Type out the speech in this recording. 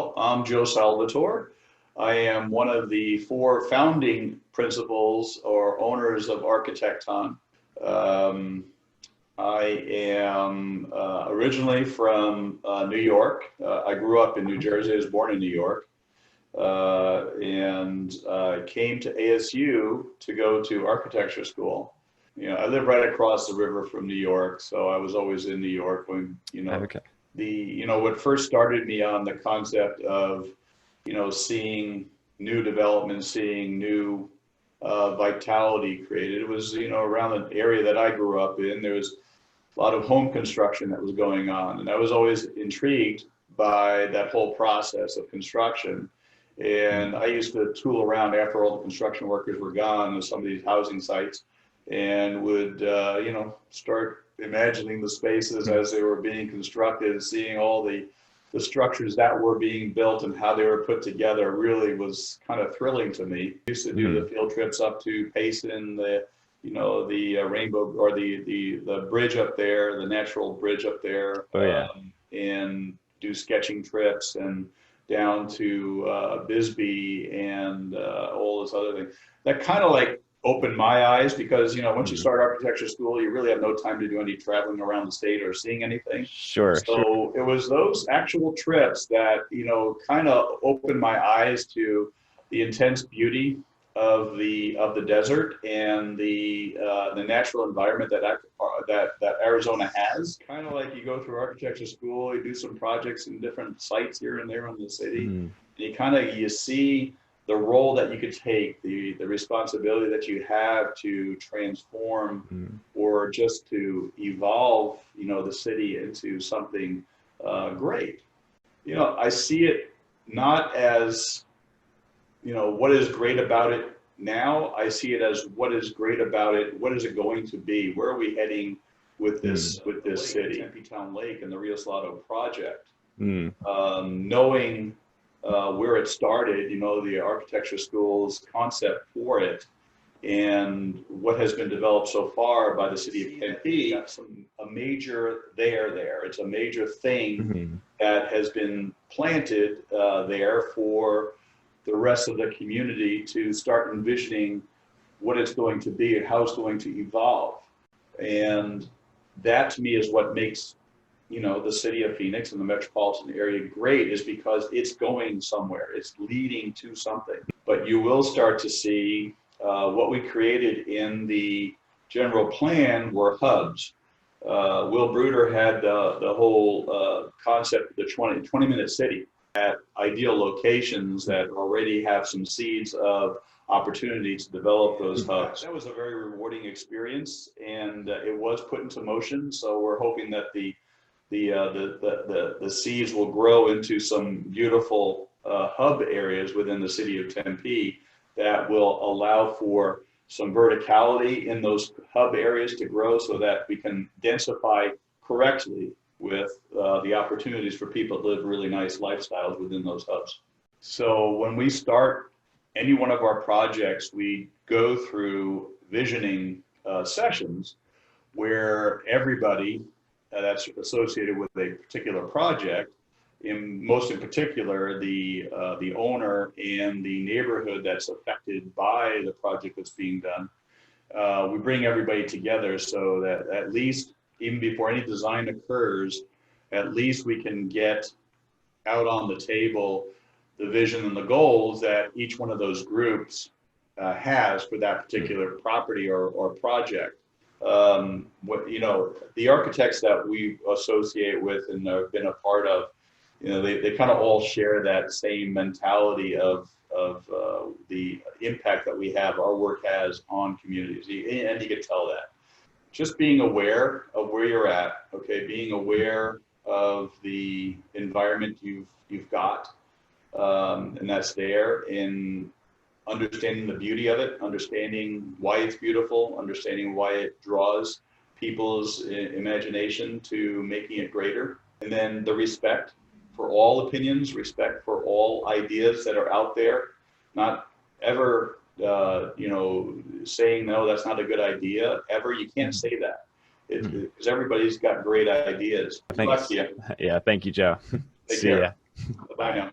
I'm Joe Salvatore. I am one of the four founding principals or owners of Architekton. Um, I am originally from New York. I grew up in New Jersey. I was born in New York, and came to ASU to go to architecture school. I live right across the river from New York, so I was always in New York when, Okay. what first started me on the concept of, seeing new development, seeing new vitality created. It was, around the area that I grew up in, there was a lot of home construction that was going on. And I was always intrigued by that whole process of construction. And I used to tool around after all the construction workers were gone to some of these housing sites and would, start imagining the spaces as they were being constructed, seeing all the structures that were being built and how they were put together really was kind of thrilling to me. I used to do the field trips up to Payson, the rainbow or the bridge up there, the natural bridge up there, Oh yeah. and do sketching trips and down to Bisbee and all this other thing. That kind of like opened my eyes because, once you start architecture school, you really have no time to do any traveling around the state or seeing anything. Sure. So it was those actual trips that, kind of opened my eyes to the intense beauty of the desert and the natural environment that Arizona has. Kind of like you go through architecture school, you do some projects in different sites here and there in the city, and you see the role that you could take, the responsibility that you have to transform or just to evolve, the city into something great. I see it not as, what is great about it now. I see it as what is great about it. What is it going to be? Where are we heading with this city? Tempe Town Lake and the Rio Salado project. Knowing where it started, the architecture school's concept for it, and what has been developed so far by the city of Tempe. A major there. It's a major thing that has been planted there for the rest of the community to start envisioning what it's going to be and how it's going to evolve. And that to me is what makes, the city of Phoenix and the metropolitan area great, is because it's going somewhere. It's leading to something. But you will start to see what we created in the general plan were hubs. Will Bruder had the whole concept of the 20-minute city at ideal locations that already have some seeds of opportunity to develop those hubs. That was a very rewarding experience, and it was put into motion. So we're hoping that the seeds will grow into some beautiful hub areas within the city of Tempe that will allow for some verticality in those hub areas to grow so that we can densify correctly with the opportunities for people to live really nice lifestyles within those hubs. So when we start any one of our projects, we go through visioning sessions where everybody that's associated with a particular project, most in particular the owner and the neighborhood that's affected by the project that's being done, we bring everybody together so that at least even before any design occurs, at least we can get out on the table the vision and the goals that each one of those groups has for that particular property or project. The architects that we associate with and have been a part of, they kind of all share that same mentality of the impact that our work has on communities, and you can tell that. Just being aware of where you're at, okay, being aware of the environment you've got, and that's there, in understanding the beauty of it, understanding why it's beautiful, understanding why it draws people's imagination to making it greater, and then the respect for all opinions, respect for all ideas that are out there, not ever saying, no, that's not a good idea, ever. You can't say that. Because everybody's got great ideas. Thanks. Yeah. Yeah, thank you, Joe. Take See care. ya. Bye now.